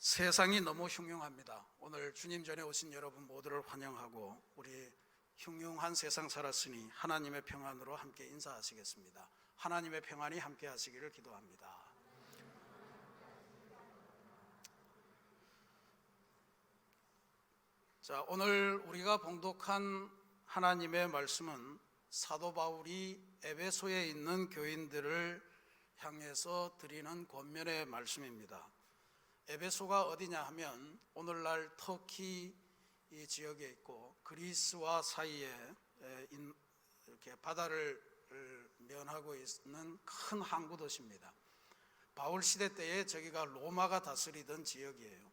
세상이 너무 흉흉합니다. 오늘 주님 전에 오신 여러분 모두를 환영하고 우리 흉흉한 세상 살았으니 하나님의 평안으로 함께 인사하시겠습니다. 하나님의 평안이 함께 하시기를 기도합니다. 자, 오늘 우리가 봉독한 하나님의 말씀은 사도 바울이 에베소에 있는 교인들을 향해서 드리는 권면의 말씀입니다. 에베소가 어디냐 하면 오늘날 터키 이 지역에 있고 그리스와 사이에 이렇게 바다를 면하고 있는 큰 항구 도시입니다. 바울 시대 때에 저기가 로마가 다스리던 지역이에요.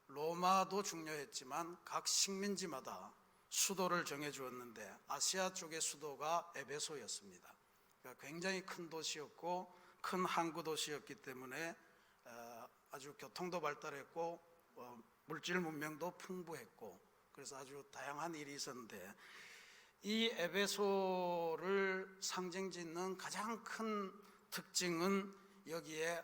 로마도 중요했지만 각 식민지마다 수도를 정해 주었는데 아시아 쪽의 수도가 에베소였습니다. 그러니까 굉장히 큰 도시였고 큰 항구 도시였기 때문에 아주 교통도 발달했고 물질 문명도 풍부했고 그래서 아주 다양한 일이 있었는데 이 에베소를 상징짓는 가장 큰 특징은 여기에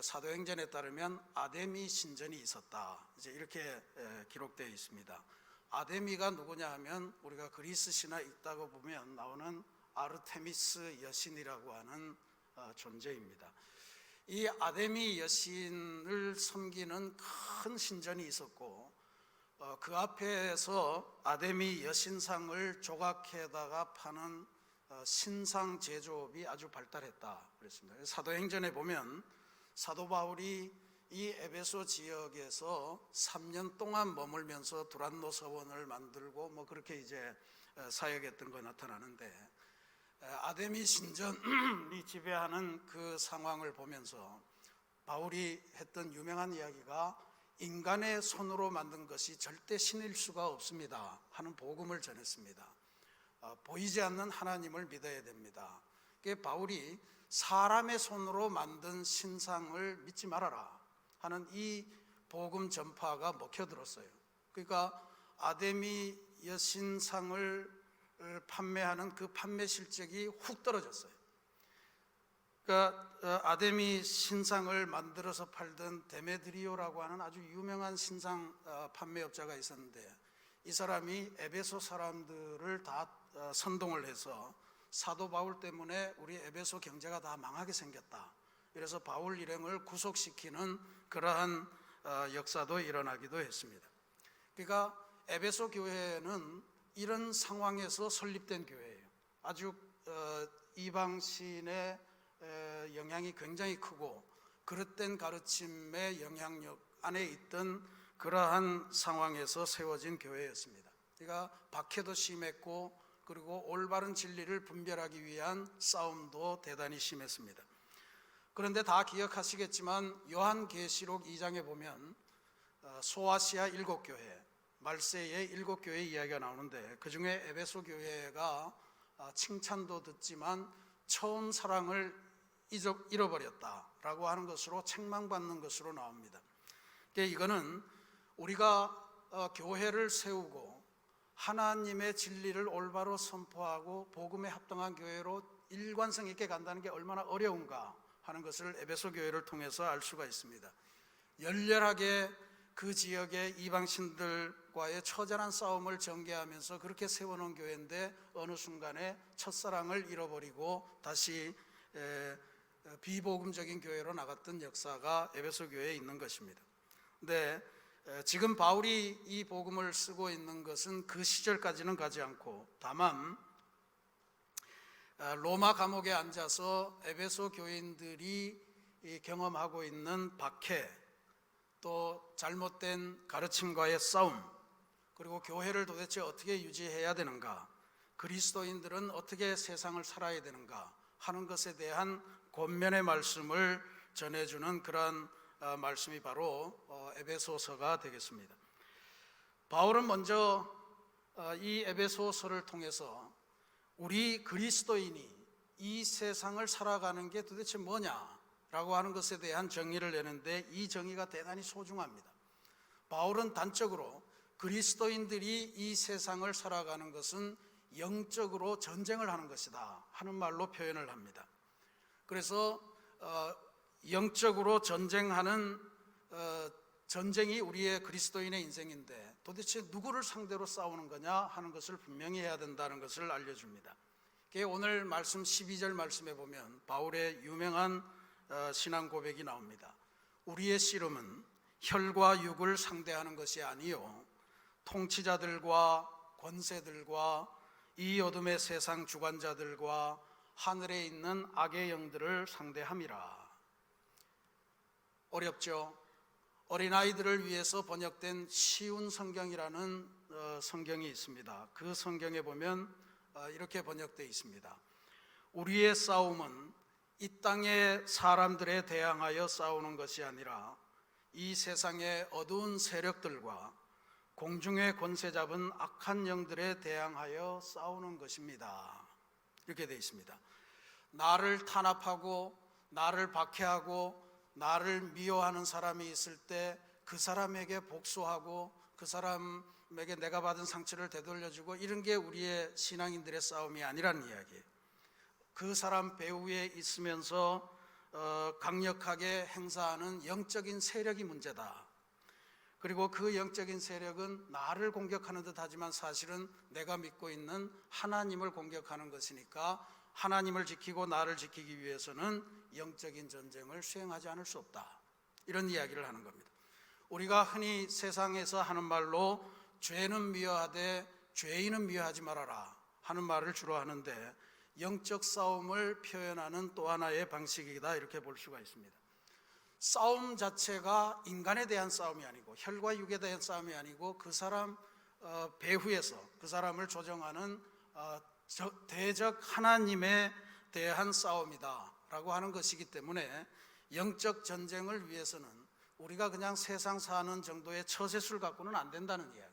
사도행전에 따르면 아데미 신전이 있었다. 이제 이렇게 기록되어 있습니다. 아데미가 누구냐 하면 우리가 그리스 신화 읽다가 보면 나오는 아르테미스 여신이라고 하는 존재입니다. 이 아데미 여신을 섬기는 큰 신전이 있었고 그 앞에서 아데미 여신상을 조각해다가 파는 신상 제조업이 아주 발달했다 그랬습니다. 사도행전에 보면 사도 바울이 이 에베소 지역에서 3년 동안 머물면서 두란노 서원을 만들고 뭐 그렇게 이제 사역했던 거 나타나는데 아데미 신전이 지배하는 그 상황을 보면서 바울이 했던 유명한 이야기가 인간의 손으로 만든 것이 절대 신일 수가 없습니다 하는 복음을 전했습니다. 보이지 않는 하나님을 믿어야 됩니다. 바울이 사람의 손으로 만든 신상을 믿지 말아라 하는 이 복음 전파가 먹혀들었어요. 그러니까 아데미 여신상을 판매하는 그 판매 실적이 훅 떨어졌어요. 그러니까 아데미 신상을 만들어서 팔던 데메드리오라고 하는 아주 유명한 신상 판매업자가 있었는데 이 사람이 에베소 사람들을 다 선동을 해서 사도 바울 때문에 우리 에베소 경제가 다 망하게 생겼다. 그래서 바울 일행을 구속시키는 그러한 역사도 일어나기도 했습니다. 그러니까 에베소 교회는 이런 상황에서 설립된 교회예요. 아주 이방신의 영향이 굉장히 크고 그릇된 가르침의 영향력 안에 있던 그러한 상황에서 세워진 교회였습니다. 그러니까 박해도 심했고 그리고 올바른 진리를 분별하기 위한 싸움도 대단히 심했습니다. 그런데 다 기억하시겠지만 요한계시록 2장에 보면 소아시아 7교회 말세의 7교회 이야기가 나오는데 그 중에 에베소 교회가 칭찬도 듣지만 처음 사랑을 잃어버렸다라고 하는 것으로 책망받는 것으로 나옵니다. 이거는 우리가 교회를 세우고 하나님의 진리를 올바로 선포하고 복음에 합당한 교회로 일관성 있게 간다는 게 얼마나 어려운가 하는 것을 에베소 교회를 통해서 알 수가 있습니다. 열렬하게 그 지역의 이방신들과의 처절한 싸움을 전개하면서 그렇게 세워놓은 교회인데 어느 순간에 첫사랑을 잃어버리고 다시 비복음적인 교회로 나갔던 역사가 에베소 교회에 있는 것입니다. 근데 지금 바울이 이 복음을 쓰고 있는 것은 그 시절까지는 가지 않고 다만 로마 감옥에 앉아서 에베소 교인들이 경험하고 있는 박해, 또 잘못된 가르침과의 싸움, 그리고 교회를 도대체 어떻게 유지해야 되는가, 그리스도인들은 어떻게 세상을 살아야 되는가 하는 것에 대한 권면의 말씀을 전해주는 그러한 말씀이 바로 에베소서가 되겠습니다. 바울은 먼저 이 에베소서를 통해서 우리 그리스도인이 이 세상을 살아가는 게 도대체 뭐냐라고 하는 것에 대한 정의를 내는데 이 정의가 대단히 소중합니다. 바울은 단적으로 그리스도인들이 이 세상을 살아가는 것은 영적으로 전쟁을 하는 것이다 하는 말로 표현을 합니다. 그래서 영적으로 전쟁하는 전쟁이 우리의 그리스도인의 인생인데 도대체 누구를 상대로 싸우는 거냐 하는 것을 분명히 해야 된다는 것을 알려줍니다. 오늘 말씀 12절 말씀에 보면 바울의 유명한 신앙 고백이 나옵니다. 우리의 씨름은 혈과 육을 상대하는 것이 아니요 통치자들과 권세들과 이 어둠의 세상 주관자들과 하늘에 있는 악의 영들을 상대함이라. 어렵죠? 어린아이들을 위해서 번역된 쉬운 성경이라는 성경이 있습니다. 그 성경에 보면 이렇게 번역되어 있습니다. 우리의 싸움은 이 땅의 사람들에 대항하여 싸우는 것이 아니라 이 세상의 어두운 세력들과 공중의 권세 잡은 악한 영들에 대항하여 싸우는 것입니다. 이렇게 되어 있습니다. 나를 탄압하고 나를 박해하고 나를 미워하는 사람이 있을 때 그 사람에게 복수하고 그 사람에게 내가 받은 상처를 되돌려주고 이런 게 우리의 신앙인들의 싸움이 아니라는 이야기예요. 그 사람 배후에 있으면서 강력하게 행사하는 영적인 세력이 문제다. 그리고 그 영적인 세력은 나를 공격하는 듯 하지만 사실은 내가 믿고 있는 하나님을 공격하는 것이니까 하나님을 지키고 나를 지키기 위해서는 영적인 전쟁을 수행하지 않을 수 없다. 이런 이야기를 하는 겁니다. 우리가 흔히 세상에서 하는 말로 죄는 미워하되 죄인은 미워하지 말아라 하는 말을 주로 하는데 영적 싸움을 표현하는 또 하나의 방식이다 이렇게 볼 수가 있습니다. 싸움 자체가 인간에 대한 싸움이 아니고 혈과 육에 대한 싸움이 아니고 그 사람 배후에서 그 사람을 조정하는 대적 하나님에 대한 싸움이다 라고 하는 것이기 때문에 영적 전쟁을 위해서는 우리가 그냥 세상 사는 정도의 처세술 갖고는 안 된다는 이야기.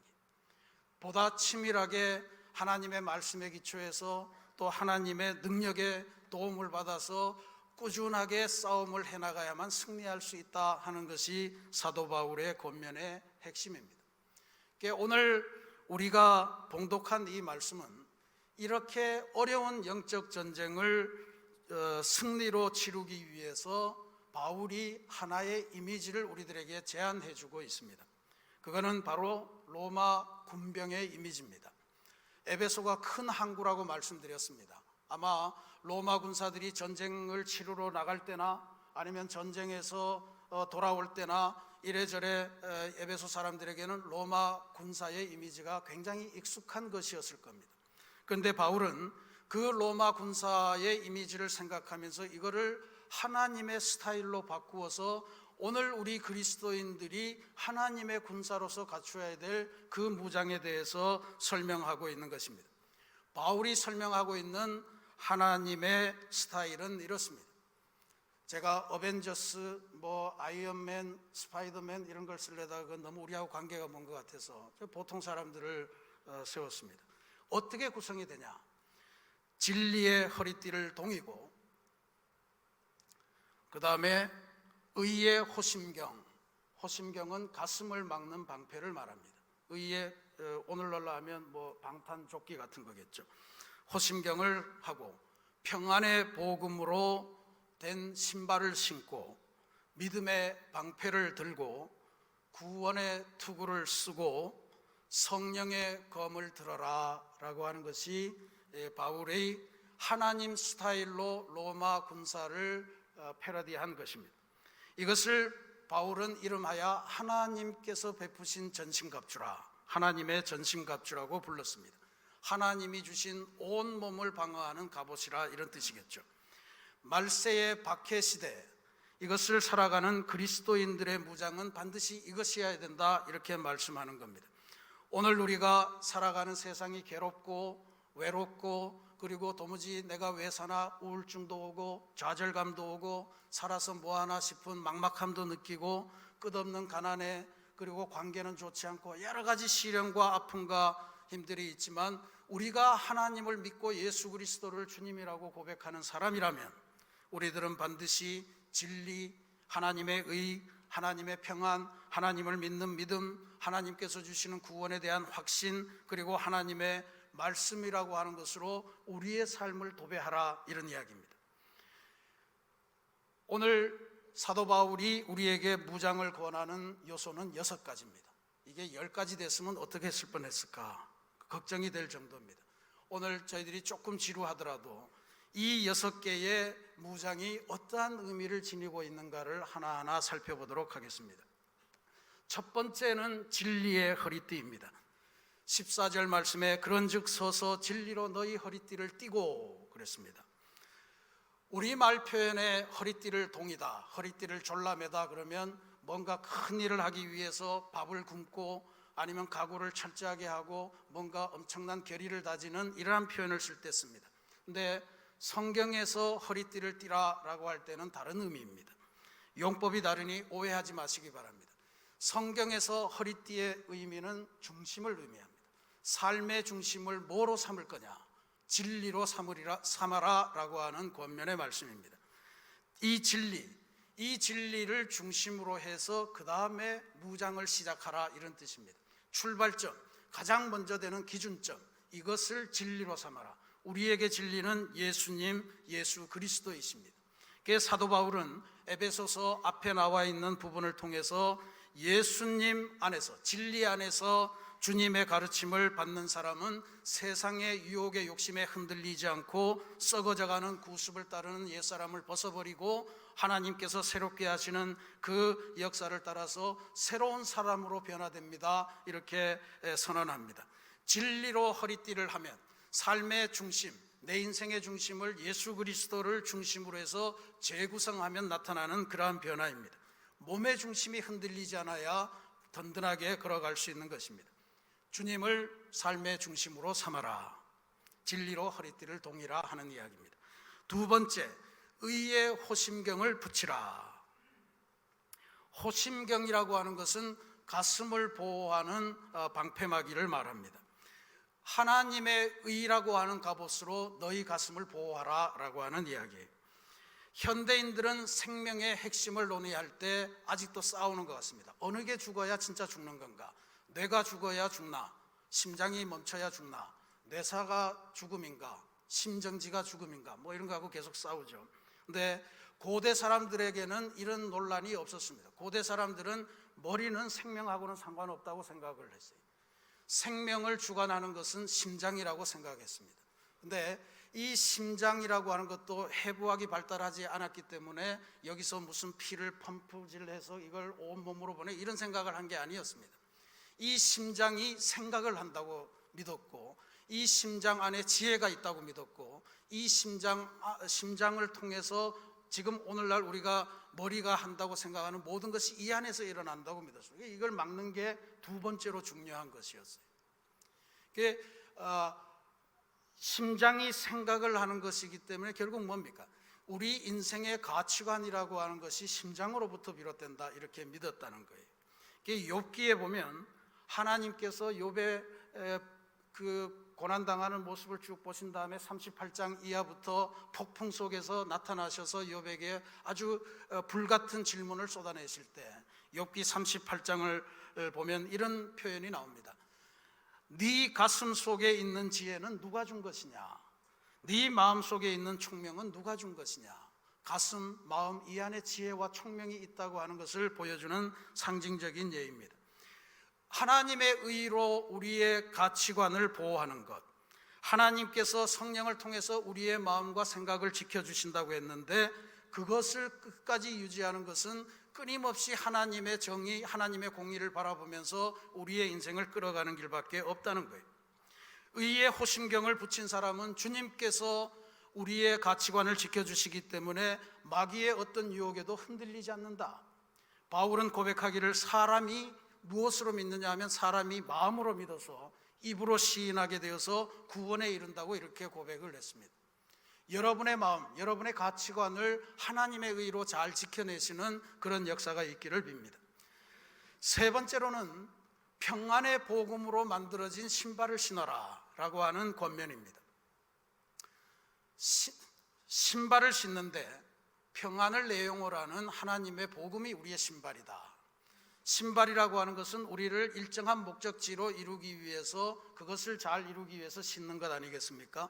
보다 치밀하게 하나님의 말씀에 기초해서 또 하나님의 능력에 도움을 받아서 꾸준하게 싸움을 해나가야만 승리할 수 있다 하는 것이 사도 바울의 권면의 핵심입니다. 오늘 우리가 봉독한 이 말씀은 이렇게 어려운 영적 전쟁을 승리로 치르기 위해서 바울이 하나의 이미지를 우리들에게 제안해 주고 있습니다. 그거는 바로 로마 군병의 이미지입니다. 에베소가 큰 항구라고 말씀드렸습니다. 아마 로마 군사들이 전쟁을 치르러 나갈 때나 아니면 전쟁에서 돌아올 때나 이래저래 에베소 사람들에게는 로마 군사의 이미지가 굉장히 익숙한 것이었을 겁니다. 그런데 바울은 그 로마 군사의 이미지를 생각하면서 이거를 하나님의 스타일로 바꾸어서 오늘 우리 그리스도인들이 하나님의 군사로서 갖추어야 될 그 무장에 대해서 설명하고 있는 것입니다. 바울이 설명하고 있는 하나님의 스타일은 이렇습니다. 제가 어벤져스, 아이언맨, 스파이더맨 이런 걸 쓰려다가 너무 우리하고 관계가 먼 것 같아서 보통 사람들을 세웠습니다. 어떻게 구성이 되냐? 진리의 허리띠를 동이고 그 다음에 의의 호심경, 호심경은 가슴을 막는 방패를 말합니다. 의의, 오늘날로 하면 방탄조끼 같은 거겠죠. 호심경을 하고 평안의 복음으로 된 신발을 신고 믿음의 방패를 들고 구원의 투구를 쓰고 성령의 검을 들어라 라고 하는 것이 바울의 하나님 스타일로 로마 군사를 패러디한 것입니다. 이것을 바울은 이름하여 하나님께서 베푸신 전신갑주라, 하나님의 전신갑주라고 불렀습니다. 하나님이 주신 온 몸을 방어하는 갑옷이라 이런 뜻이겠죠. 말세의 박해 시대, 이것을 살아가는 그리스도인들의 무장은 반드시 이것이어야 된다 이렇게 말씀하는 겁니다. 오늘 우리가 살아가는 세상이 괴롭고 외롭고 그리고 도무지 내가 왜 사나 우울증도 오고 좌절감도 오고 살아서 뭐하나 싶은 막막함도 느끼고 끝없는 가난에 그리고 관계는 좋지 않고 여러 가지 시련과 아픔과 힘들이 있지만 우리가 하나님을 믿고 예수 그리스도를 주님이라고 고백하는 사람이라면 우리들은 반드시 진리, 하나님의 의, 하나님의 평안, 하나님을 믿는 믿음, 하나님께서 주시는 구원에 대한 확신 그리고 하나님의 말씀이라고 하는 것으로 우리의 삶을 도배하라 이런 이야기입니다. 오늘 사도 바울이 우리에게 무장을 권하는 요소는 6가지입니다. 이게 10가지 됐으면 어떻게 했을 뻔했을까 걱정이 될 정도입니다. 오늘 저희들이 조금 지루하더라도 이 6개의 무장이 어떠한 의미를 지니고 있는가를 하나하나 살펴보도록 하겠습니다. 첫 번째는 진리의 허리띠입니다. 14절 말씀에 그런즉 서서 진리로 너희 허리띠를 띠고 그랬습니다. 우리말 표현에 허리띠를 동이다, 허리띠를 졸라매다 그러면 뭔가 큰 일을 하기 위해서 밥을 굶고 아니면 가구를 철저하게 하고 뭔가 엄청난 결의를 다지는 이러한 표현을 쓸 때 씁니다. 근데 성경에서 허리띠를 띠라라고 할 때는 다른 의미입니다. 용법이 다르니 오해하지 마시기 바랍니다. 성경에서 허리띠의 의미는 중심을 의미합니다. 삶의 중심을 뭐로 삼을 거냐? 진리로 삼아라 라고 하는 권면의 말씀입니다. 이 진리를 중심으로 해서 그 다음에 무장을 시작하라 이런 뜻입니다. 출발점, 가장 먼저 되는 기준점, 이것을 진리로 삼아라. 우리에게 진리는 예수님, 예수 그리스도이십니다. 그래서 사도 바울은 에베소서 앞에 나와 있는 부분을 통해서 예수님 안에서, 진리 안에서 주님의 가르침을 받는 사람은 세상의 유혹의 욕심에 흔들리지 않고 썩어져가는 구습을 따르는 옛사람을 벗어버리고 하나님께서 새롭게 하시는 그 역사를 따라서 새로운 사람으로 변화됩니다. 이렇게 선언합니다. 진리로 허리띠를 하면 삶의 중심, 내 인생의 중심을 예수 그리스도를 중심으로 해서 재구성하면 나타나는 그러한 변화입니다. 몸의 중심이 흔들리지 않아야 든든하게 걸어갈 수 있는 것입니다. 주님을 삶의 중심으로 삼아라. 진리로 허리띠를 동이라 하는 이야기입니다. 두 번째, 의의 호심경을 붙이라. 호심경이라고 하는 것은 가슴을 보호하는 방패막이를 말합니다. 하나님의 의라고 하는 갑옷으로 너희 가슴을 보호하라 라고 하는 이야기예요. 현대인들은 생명의 핵심을 논의할 때 아직도 싸우는 것 같습니다. 어느 게 죽어야 진짜 죽는 건가? 뇌가 죽어야 죽나? 심장이 멈춰야 죽나? 뇌사가 죽음인가? 심정지가 죽음인가? 뭐 이런 거하고 계속 싸우죠. 근데 고대 사람들에게는 이런 논란이 없었습니다. 고대 사람들은 머리는 생명하고는 상관없다고 생각을 했어요. 생명을 주관하는 것은 심장이라고 생각했습니다. 근데 이 심장이라고 하는 것도 해부학이 발달하지 않았기 때문에 여기서 무슨 피를 펌프질해서 이걸 온몸으로 보내 이런 생각을 한 게 아니었습니다. 이 심장이 생각을 한다고 믿었고 이 심장 안에 지혜가 있다고 믿었고 이 심장을 통해서 지금 오늘날 우리가 머리가 한다고 생각하는 모든 것이 이 안에서 일어난다고 믿었어요. 이걸 막는 게 두 번째로 중요한 것이었어요. 심장이 생각을 하는 것이기 때문에 결국 뭡니까? 우리 인생의 가치관이라고 하는 것이 심장으로부터 비롯된다 이렇게 믿었다는 거예요. 욥기에 보면 하나님께서 욥의 그 고난당하는 모습을 쭉 보신 다음에 38장 이하부터 폭풍 속에서 나타나셔서 욥에게 아주 불같은 질문을 쏟아내실 때 욥기 38장을 보면 이런 표현이 나옵니다. 네 가슴 속에 있는 지혜는 누가 준 것이냐? 네 마음 속에 있는 총명은 누가 준 것이냐? 가슴, 마음 이 안에 지혜와 총명이 있다고 하는 것을 보여주는 상징적인 예입니다. 하나님의 의로 우리의 가치관을 보호하는 것, 하나님께서 성령을 통해서 우리의 마음과 생각을 지켜주신다고 했는데 그것을 끝까지 유지하는 것은 끊임없이 하나님의 정의, 하나님의 공의를 바라보면서 우리의 인생을 끌어가는 길밖에 없다는 거예요. 의의 호심경을 붙인 사람은 주님께서 우리의 가치관을 지켜주시기 때문에 마귀의 어떤 유혹에도 흔들리지 않는다. 바울은 고백하기를 사람이 무엇으로 믿느냐 하면 사람이 마음으로 믿어서 입으로 시인하게 되어서 구원에 이른다고 이렇게 고백을 했습니다. 여러분의 마음, 여러분의 가치관을 하나님의 의로 잘 지켜내시는 그런 역사가 있기를 빕니다. 세 번째로는 평안의 복음으로 만들어진 신발을 신어라 라고 하는 권면입니다. 신발을 신는데 평안을 내용으로 하는 하나님의 복음이 우리의 신발이다. 신발이라고 하는 것은 우리를 일정한 목적지로 이루기 위해서 그것을 잘 이루기 위해서 신는 것 아니겠습니까?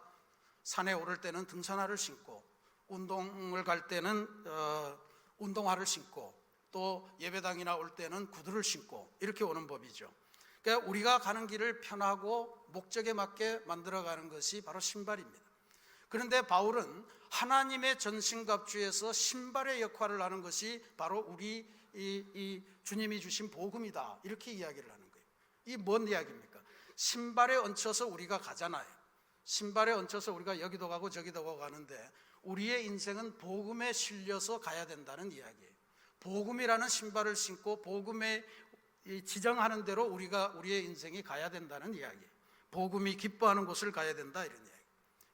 산에 오를 때는 등산화를 신고 운동을 갈 때는 운동화를 신고 또 예배당이나 올 때는 구두를 신고 이렇게 오는 법이죠. 그러니까 우리가 가는 길을 편하고 목적에 맞게 만들어가는 것이 바로 신발입니다. 그런데 바울은 하나님의 전신갑주에서 신발의 역할을 하는 것이 바로 우리 이 주님이 주신 복음이다, 이렇게 이야기를 하는 거예요. 이 뭔 이야기입니까? 신발에 얹혀서 우리가 가잖아요. 신발에 얹혀서 우리가 여기도 가고 저기도 가고 가는데 우리의 인생은 복음에 실려서 가야 된다는 이야기예요. 복음이라는 신발을 신고 복음에 지정하는 대로 우리의 인생이 가야 된다는 이야기예요. 복음이 기뻐하는 곳을 가야 된다, 이런 이야기.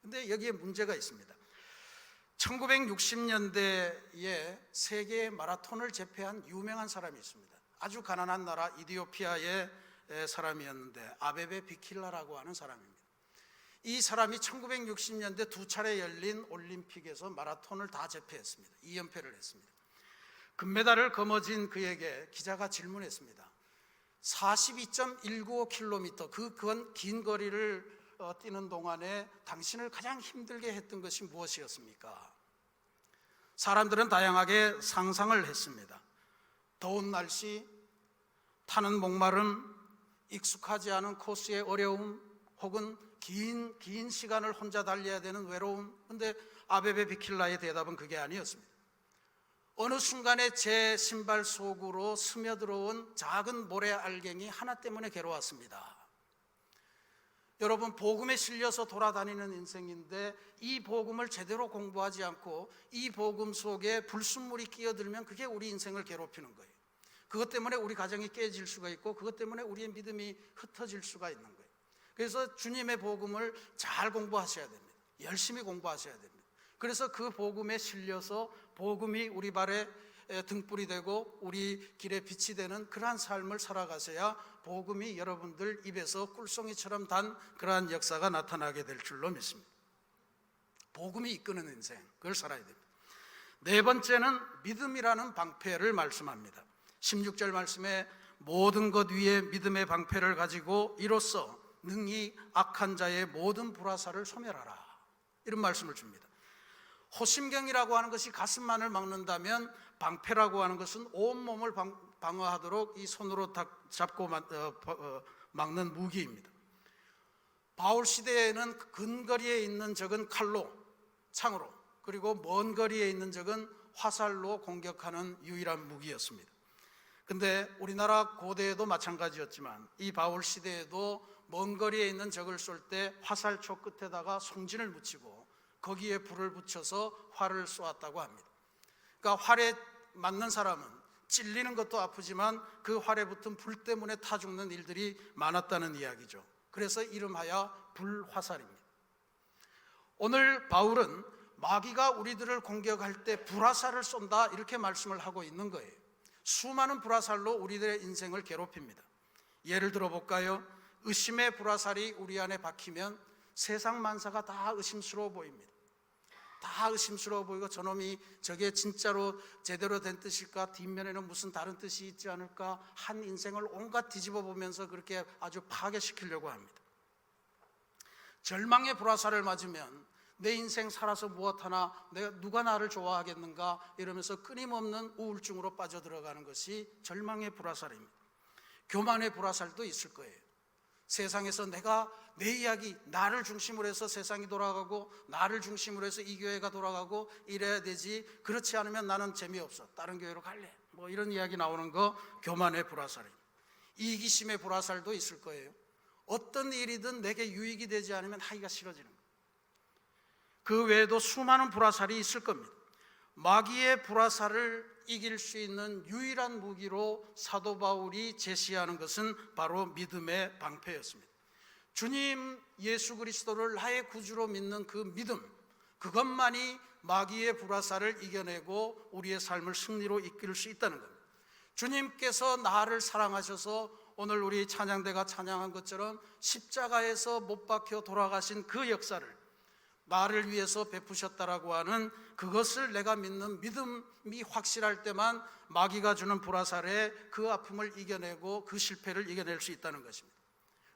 근데 여기에 문제가 있습니다. 1960년대에 세계 마라톤을 제패한 유명한 사람이 있습니다. 아주 가난한 나라 이디오피아의 사람이었는데 아베베 비킬라라고 하는 사람입니다. 이 사람이 1960년대 두 차례 열린 올림픽에서 마라톤을 다 제패했습니다. 2연패를 했습니다. 금메달을 거머쥔 그에게 기자가 질문했습니다. 42.195km 그건 긴 거리를 뛰는 동안에 당신을 가장 힘들게 했던 것이 무엇이었습니까? 사람들은 다양하게 상상을 했습니다. 더운 날씨, 타는 목마름, 익숙하지 않은 코스의 어려움, 혹은 긴 시간을 혼자 달려야 되는 외로움. 그런데 아베베 비킬라의 대답은 그게 아니었습니다. 어느 순간에 제 신발 속으로 스며들어온 작은 모래 알갱이 하나 때문에 괴로웠습니다. 여러분, 복음에 실려서 돌아다니는 인생인데 이 복음을 제대로 공부하지 않고 이 복음 속에 불순물이 끼어들면 그게 우리 인생을 괴롭히는 거예요. 그것 때문에 우리 가정이 깨질 수가 있고 그것 때문에 우리의 믿음이 흩어질 수가 있는 거예요. 그래서 주님의 복음을 잘 공부하셔야 됩니다. 열심히 공부하셔야 됩니다. 그래서 그 복음에 실려서 복음이 우리 발에 등불이 되고 우리 길에 빛이 되는 그러한 삶을 살아가셔야 복음이 여러분들 입에서 꿀송이처럼 단 그러한 역사가 나타나게 될 줄로 믿습니다. 복음이 이끄는 인생, 그걸 살아야 됩니다. 네 번째는 믿음이라는 방패를 말씀합니다. 16절 말씀에 모든 것 위에 믿음의 방패를 가지고 이로써 능히 악한 자의 모든 불화살을 소멸하라, 이런 말씀을 줍니다. 호심경이라고 하는 것이 가슴만을 막는다면 방패라고 하는 것은 온몸을 방어하도록 이 손으로 잡고 막는 무기입니다. 바울 시대에는 근거리에 있는 적은 칼로, 창으로, 그리고 먼 거리에 있는 적은 화살로 공격하는 유일한 무기였습니다. 근데 우리나라 고대에도 마찬가지였지만 이 바울 시대에도 먼 거리에 있는 적을 쏠 때 화살촉 끝에다가 송진을 묻히고 거기에 불을 붙여서 활을 쏘았다고 합니다. 그러니까 활에 맞는 사람은 찔리는 것도 아프지만 그 활에 붙은 불 때문에 타 죽는 일들이 많았다는 이야기죠. 그래서 이름하여 불화살입니다. 오늘 바울은 마귀가 우리들을 공격할 때 불화살을 쏜다, 이렇게 말씀을 하고 있는 거예요. 수많은 불화살로 우리들의 인생을 괴롭힙니다. 예를 들어 볼까요? 의심의 불화살이 우리 안에 박히면 세상 만사가 다 의심스러워 보입니다. 다 의심스러워 보이고 저놈이 저게 진짜로 제대로 된 뜻일까? 뒷면에는 무슨 다른 뜻이 있지 않을까? 한 인생을 온갖 뒤집어 보면서 그렇게 아주 파괴시키려고 합니다. 절망의 불화살을 맞으면 내 인생 살아서 무엇하나, 누가 나를 좋아하겠는가 이러면서 끊임없는 우울증으로 빠져들어가는 것이 절망의 불화살입니다. 교만의 불화살도 있을 거예요. 세상에서 내 이야기, 나를 중심으로 해서 세상이 돌아가고 나를 중심으로 해서 이 교회가 돌아가고 이래야 되지, 그렇지 않으면 나는 재미없어, 다른 교회로 갈래, 뭐 이런 이야기 나오는 거 교만의 불화살입니다. 이기심의 불화살도 있을 거예요. 어떤 일이든 내게 유익이 되지 않으면 하기가 싫어지는 거예요. 그 외에도 수많은 불화살이 있을 겁니다. 마귀의 불화살을 이길 수 있는 유일한 무기로 사도 바울이 제시하는 것은 바로 믿음의 방패였습니다. 주님 예수 그리스도를 나의 구주로 믿는 그 믿음, 그것만이 마귀의 불화살을 이겨내고 우리의 삶을 승리로 이끌 수 있다는 겁니다. 주님께서 나를 사랑하셔서 오늘 우리 찬양대가 찬양한 것처럼 십자가에서 못 박혀 돌아가신 그 역사를 나를 위해서 베푸셨다라고 하는 그것을 내가 믿는 믿음이 확실할 때만 마귀가 주는 불화살에 그 아픔을 이겨내고 그 실패를 이겨낼 수 있다는 것입니다.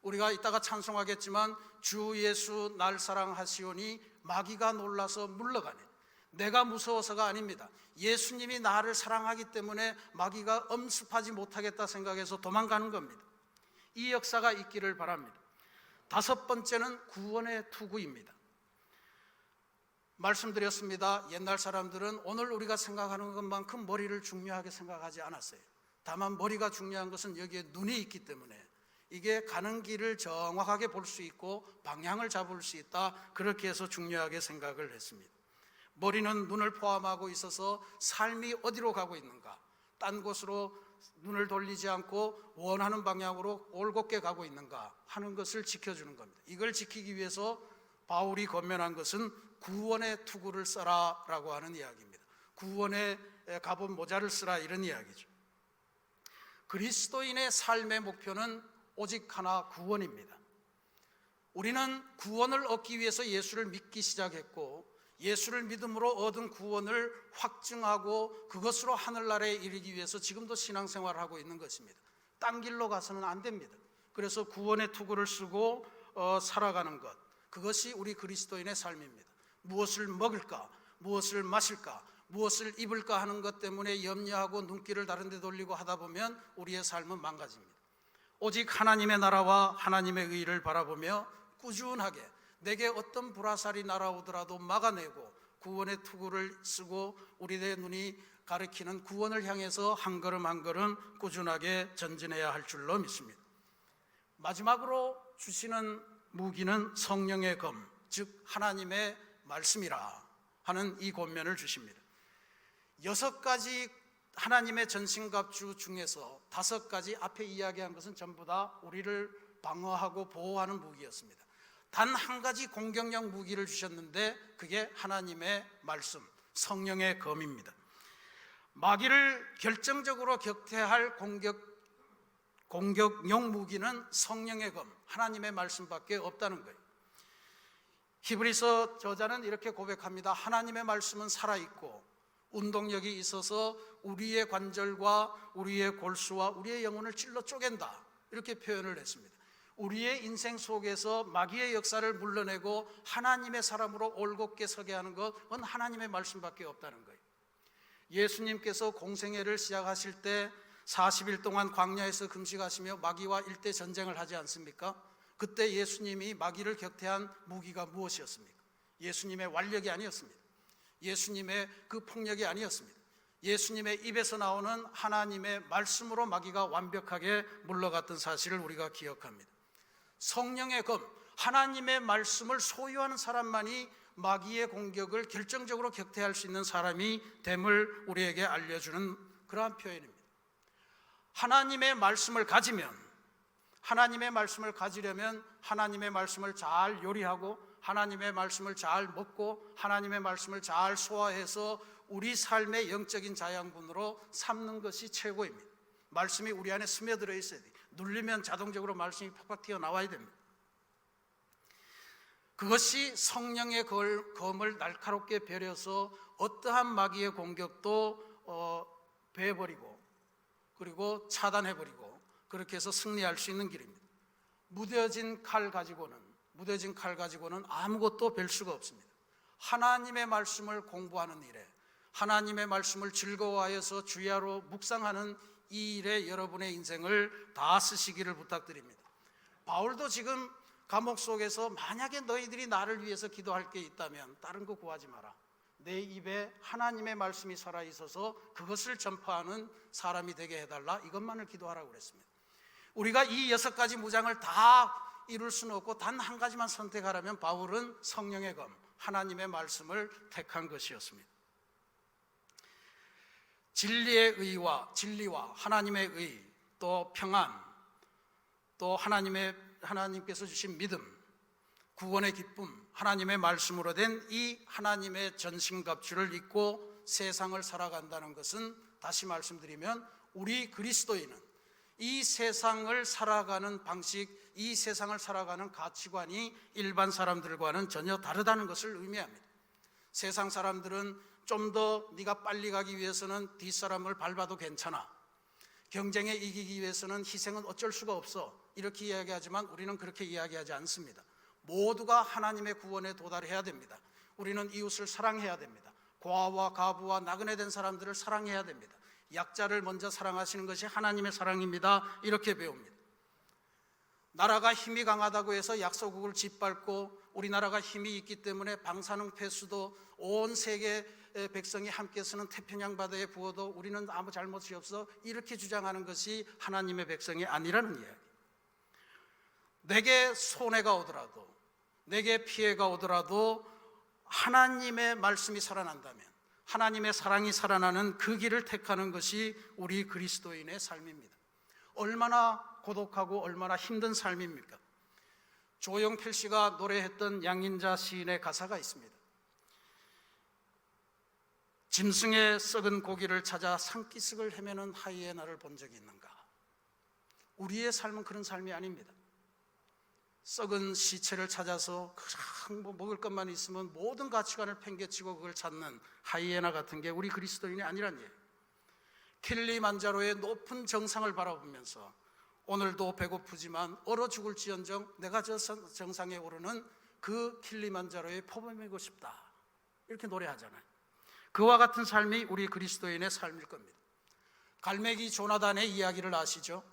우리가 이따가 찬송하겠지만 주 예수 날 사랑하시오니 마귀가 놀라서 물러가네. 내가 무서워서가 아닙니다. 예수님이 나를 사랑하기 때문에 마귀가 엄습하지 못하겠다 생각해서 도망가는 겁니다. 이 역사가 있기를 바랍니다. 다섯 번째는 구원의 투구입니다. 말씀드렸습니다. 옛날 사람들은 오늘 우리가 생각하는 것만큼 머리를 중요하게 생각하지 않았어요. 다만 머리가 중요한 것은 여기에 눈이 있기 때문에 이게 가는 길을 정확하게 볼 수 있고 방향을 잡을 수 있다, 그렇게 해서 중요하게 생각을 했습니다. 머리는 눈을 포함하고 있어서 삶이 어디로 가고 있는가, 딴 곳으로 눈을 돌리지 않고 원하는 방향으로 올곧게 가고 있는가 하는 것을 지켜주는 겁니다. 이걸 지키기 위해서 바울이 권면한 것은 구원의 투구를 써라 라고 하는 이야기입니다. 구원의 갑옷 모자를 쓰라, 이런 이야기죠. 그리스도인의 삶의 목표는 오직 하나, 구원입니다. 우리는 구원을 얻기 위해서 예수를 믿기 시작했고, 예수를 믿음으로 얻은 구원을 확증하고 그것으로 하늘나라에 이르기 위해서 지금도 신앙생활을 하고 있는 것입니다. 딴 길로 가서는 안 됩니다. 그래서 구원의 투구를 쓰고 살아가는 것, 그것이 우리 그리스도인의 삶입니다. 무엇을 먹을까, 무엇을 마실까, 무엇을 입을까 하는 것 때문에 염려하고 눈길을 다른 데 돌리고 하다 보면 우리의 삶은 망가집니다. 오직 하나님의 나라와 하나님의 의를 바라보며 꾸준하게 내게 어떤 불화살이 날아오더라도 막아내고 구원의 투구를 쓰고 우리의 눈이 가리키는 구원을 향해서 한 걸음 한 걸음 꾸준하게 전진해야 할 줄로 믿습니다. 마지막으로 주시는 무기는 성령의 검, 즉 하나님의 말씀이라 하는 이 권면을 주십니다. 6가지 하나님의 전신갑주 중에서 5가지 앞에 이야기한 것은 전부 다 우리를 방어하고 보호하는 무기였습니다. 단 한 가지 공격력 무기를 주셨는데 그게 하나님의 말씀, 성령의 검입니다. 마귀를 결정적으로 격퇴할 공격용 무기는 성령의 검, 하나님의 말씀밖에 없다는 거예요. 히브리서 저자는 이렇게 고백합니다. 하나님의 말씀은 살아있고 운동력이 있어서 우리의 관절과 우리의 골수와 우리의 영혼을 찔러 쪼갠다, 이렇게 표현을 했습니다. 우리의 인생 속에서 마귀의 역사를 물러내고 하나님의 사람으로 올곧게 서게 하는 것은 하나님의 말씀밖에 없다는 거예요. 예수님께서 공생애를 시작하실 때 40일 동안 광야에서 금식하시며 마귀와 일대 전쟁을 하지 않습니까? 그때 예수님이 마귀를 격퇴한 무기가 무엇이었습니까? 예수님의 완력이 아니었습니다. 예수님의 그 폭력이 아니었습니다. 예수님의 입에서 나오는 하나님의 말씀으로 마귀가 완벽하게 물러갔던 사실을 우리가 기억합니다. 성령의 검, 하나님의 말씀을 소유하는 사람만이 마귀의 공격을 결정적으로 격퇴할 수 있는 사람이 됨을 우리에게 알려주는 그러한 표현입니다. 하나님의 말씀을 가지면, 하나님의 말씀을 가지려면 하나님의 말씀을 잘 요리하고 하나님의 말씀을 잘 먹고 하나님의 말씀을 잘 소화해서 우리 삶의 영적인 자양분으로 삼는 것이 최고입니다. 말씀이 우리 안에 스며들어 있어야 돼요. 눌리면 자동적으로 말씀이 팍팍 튀어나와야 됩니다. 그것이 성령의 검을 날카롭게 벼려서 어떠한 마귀의 공격도 베어버리고 그리고 차단해버리고 그렇게 해서 승리할 수 있는 길입니다. 무뎌진 칼 가지고는 아무것도 별 수가 없습니다. 하나님의 말씀을 공부하는 일에, 하나님의 말씀을 즐거워하여서 주야로 묵상하는 이 일에 여러분의 인생을 다 쓰시기를 부탁드립니다. 바울도 지금 감옥 속에서 만약에 너희들이 나를 위해서 기도할 게 있다면 다른 거 구하지 마라. 내 입에 하나님의 말씀이 살아있어서 그것을 전파하는 사람이 되게 해달라, 이것만을 기도하라고 그랬습니다. 우리가 이 6가지 무장을 다 이룰 수는 없고 단 한 가지만 선택하라면 바울은 성령의 검, 하나님의 말씀을 택한 것이었습니다. 진리와 하나님의 의, 또 평안, 또 하나님께서 주신 믿음, 구원의 기쁨, 하나님의 말씀으로 된 이 하나님의 전신갑주를 입고 세상을 살아간다는 것은, 다시 말씀드리면 우리 그리스도인은 이 세상을 살아가는 방식, 이 세상을 살아가는 가치관이 일반 사람들과는 전혀 다르다는 것을 의미합니다. 세상 사람들은 좀 더 네가 빨리 가기 위해서는 뒷사람을 밟아도 괜찮아, 경쟁에 이기기 위해서는 희생은 어쩔 수가 없어, 이렇게 이야기하지만 우리는 그렇게 이야기하지 않습니다. 모두가 하나님의 구원에 도달해야 됩니다. 우리는 이웃을 사랑해야 됩니다. 고아와 가부와 나그네 된 사람들을 사랑해야 됩니다. 약자를 먼저 사랑하시는 것이 하나님의 사랑입니다. 이렇게 배웁니다. 나라가 힘이 강하다고 해서 약소국을 짓밟고 우리나라가 힘이 있기 때문에 방사능 폐수도 온 세계 백성이 함께 쓰는 태평양 바다에 부어도 우리는 아무 잘못이 없어, 이렇게 주장하는 것이 하나님의 백성이 아니라는 이야기. 내게 손해가 오더라도, 내게 피해가 오더라도 하나님의 말씀이 살아난다면, 하나님의 사랑이 살아나는 그 길을 택하는 것이 우리 그리스도인의 삶입니다. 얼마나 고독하고 얼마나 힘든 삶입니까? 조용필 씨가 노래했던 양인자 시인의 가사가 있습니다. 짐승의 썩은 고기를 찾아 산기슭을 헤매는 하이에나를 본 적이 있는가? 우리의 삶은 그런 삶이 아닙니다. 썩은 시체를 찾아서 그냥 먹을 것만 있으면 모든 가치관을 팽개치고 그걸 찾는 하이에나 같은 게 우리 그리스도인이 아니란 얘기예요. 킬리만자로의 높은 정상을 바라보면서 오늘도 배고프지만 얼어 죽을지언정 내가 저 정상에 오르는 그 킬리만자로의 포범이고 싶다, 이렇게 노래하잖아요. 그와 같은 삶이 우리 그리스도인의 삶일 겁니다. 갈매기 조나단의 이야기를 아시죠?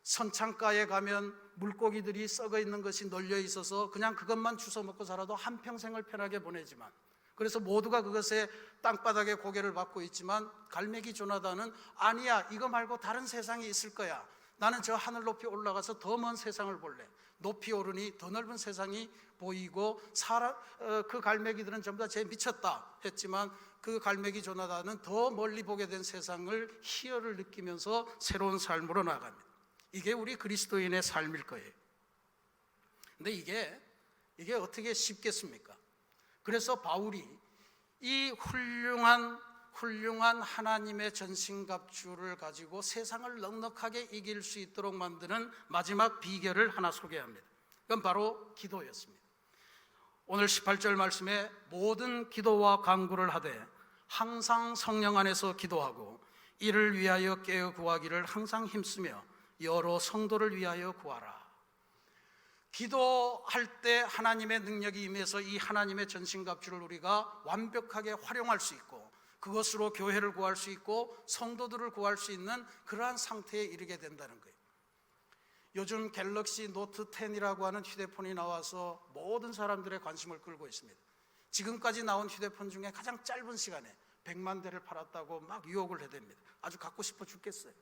선창가에 가면 물고기들이 썩어 있는 것이 널려 있어서 그냥 그것만 주워 먹고 살아도 한평생을 편하게 보내지만, 그래서 모두가 그것에 땅바닥에 고개를 받고 있지만 갈매기 조나단은 아니야, 이거 말고 다른 세상이 있을 거야. 나는 저 하늘 높이 올라가서 더 먼 세상을 볼래. 높이 오르니 더 넓은 세상이 보이고 그 갈매기들은 전부 다 쟤 미쳤다 했지만 그 갈매기 조나단은 더 멀리 보게 된 세상을 희열을 느끼면서 새로운 삶으로 나아갑니다. 이게 우리 그리스도인의 삶일 거예요. 근데 이게 어떻게 쉽겠습니까? 그래서 바울이 이 훌륭한 하나님의 전신갑주를 가지고 세상을 넉넉하게 이길 수 있도록 만드는 마지막 비결을 하나 소개합니다. 그건 바로 기도였습니다. 오늘 18절 말씀에 모든 기도와 간구를 하되 항상 성령 안에서 기도하고 이를 위하여 깨어 구하기를 항상 힘쓰며 여러 성도를 위하여 구하라. 기도할 때 하나님의 능력이 임해서 이 하나님의 전신갑주를 우리가 완벽하게 활용할 수 있고 그것으로 교회를 구할 수 있고 성도들을 구할 수 있는 그러한 상태에 이르게 된다는 거예요. 요즘 갤럭시 노트 10이라고 하는 휴대폰이 나와서 모든 사람들의 관심을 끌고 있습니다. 지금까지 나온 휴대폰 중에 가장 짧은 시간에 100만 대를 팔았다고 막 유혹을 해댑니다. 아주 갖고 싶어 죽겠어요.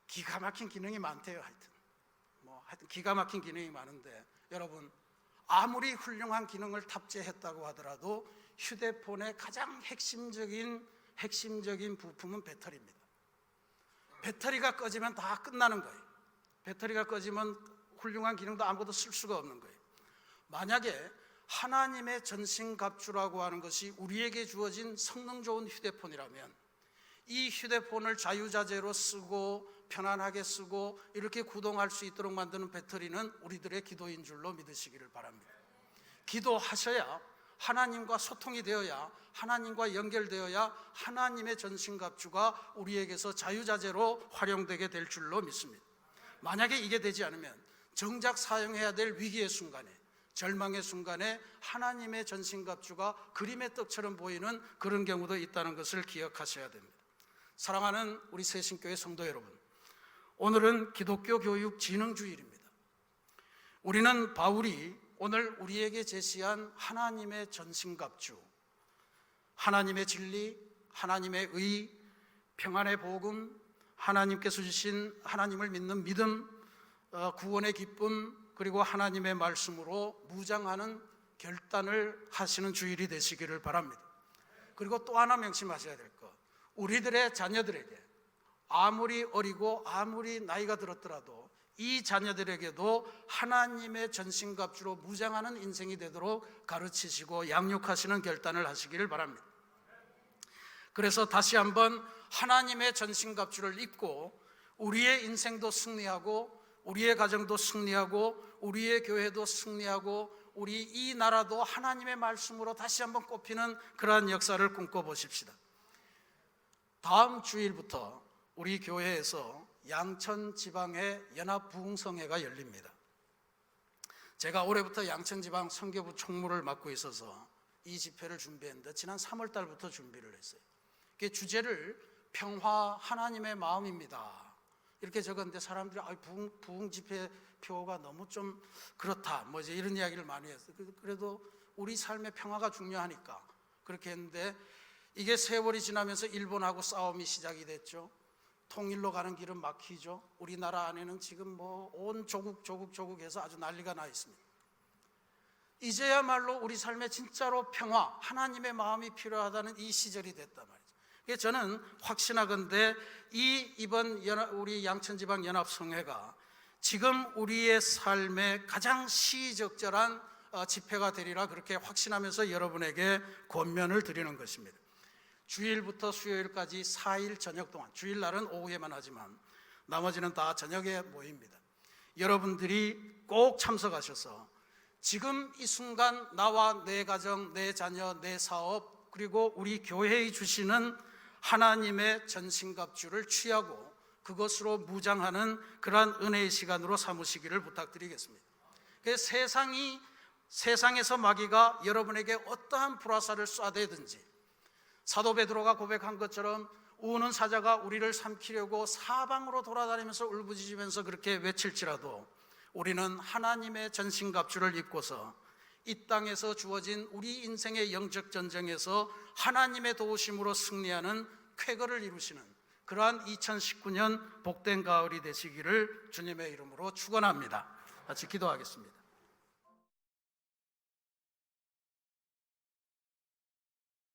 기가 막힌 기능이 많대요. 하여튼 기가 막힌 기능이 많은데, 여러분, 아무리 훌륭한 기능을 탑재했다고 하더라도 휴대폰의 가장 핵심적인 부품은 배터리입니다. 배터리가 꺼지면 다 끝나는 거예요. 배터리가 꺼지면 훌륭한 기능도 아무것도 쓸 수가 없는 거예요. 만약에 하나님의 전신갑주라고 하는 것이 우리에게 주어진 성능 좋은 휴대폰이라면 이 휴대폰을 자유자재로 쓰고 편안하게 쓰고 이렇게 구동할 수 있도록 만드는 배터리는 우리들의 기도인 줄로 믿으시기를 바랍니다. 기도하셔야, 하나님과 소통이 되어야, 하나님과 연결되어야 하나님의 전신갑주가 우리에게서 자유자재로 활용되게 될 줄로 믿습니다. 만약에 이게 되지 않으면 정작 사용해야 될 위기의 순간에, 절망의 순간에 하나님의 전신갑주가 그림의 떡처럼 보이는 그런 경우도 있다는 것을 기억하셔야 됩니다. 사랑하는 우리 새신교회 성도 여러분, 오늘은 기독교 교육 진흥주일입니다. 우리는 바울이 오늘 우리에게 제시한 하나님의 전신갑주, 하나님의 진리, 하나님의 의, 평안의 복음, 하나님께서 주신 하나님을 믿는 믿음, 구원의 기쁨, 그리고 하나님의 말씀으로 무장하는 결단을 하시는 주일이 되시기를 바랍니다. 그리고 또 하나 명심하셔야 될 것, 우리들의 자녀들에게 아무리 어리고 아무리 나이가 들었더라도 이 자녀들에게도 하나님의 전신갑주로 무장하는 인생이 되도록 가르치시고 양육하시는 결단을 하시기를 바랍니다. 그래서 다시 한번 하나님의 전신갑주를 입고 우리의 인생도 승리하고 우리의 가정도 승리하고 우리의 교회도 승리하고 우리 이 나라도 하나님의 말씀으로 다시 한번 꼽히는 그러한 역사를 꿈꿔보십시다. 다음 주일부터 우리 교회에서 양천 지방의 연합 부흥성회가 열립니다. 제가 올해부터 양천지방 선교부 총무를 맡고 있어서 이 집회를 준비했는데 지난 3월 달부터 준비를 했어요. 그 주제를 평화 하나님의 마음입니다 이렇게 적었는데 사람들이 부흥 집회 표가 너무 좀 그렇다 뭐 이제 이런 이야기를 많이 했어요. 그래도 우리 삶의 평화가 중요하니까 그렇게 했는데 이게 세월이 지나면서 일본하고 싸움이 시작이 됐죠. 통일로 가는 길은 막히죠. 우리나라 안에는 지금 뭐 온 조국해서 아주 난리가 나 있습니다. 이제야말로 우리 삶에 진짜로 평화, 하나님의 마음이 필요하다는 이 시절이 됐단 말이죠. 그래서 저는 확신하건대 이번 우리 양천지방연합성회가 지금 우리의 삶에 가장 시적절한 집회가 되리라 그렇게 확신하면서 여러분에게 권면을 드리는 것입니다. 주일부터 수요일까지 4일 저녁 동안, 주일날은 오후에만 하지만 나머지는 다 저녁에 모입니다. 여러분들이 꼭 참석하셔서 지금 이 순간 나와 내 가정, 내 자녀, 내 사업 그리고 우리 교회에 주시는 하나님의 전신갑주를 취하고 그것으로 무장하는 그러한 은혜의 시간으로 삼으시기를 부탁드리겠습니다. 세상에서 마귀가 여러분에게 어떠한 불화살을 쏴대든지 사도 베드로가 고백한 것처럼 우는 사자가 우리를 삼키려고 사방으로 돌아다니면서 울부짖으면서 그렇게 외칠지라도 우리는 하나님의 전신갑주를 입고서 이 땅에서 주어진 우리 인생의 영적 전쟁에서 하나님의 도우심으로 승리하는 쾌거를 이루시는 그러한 2019년 복된 가을이 되시기를 주님의 이름으로 축원합니다. 같이 기도하겠습니다.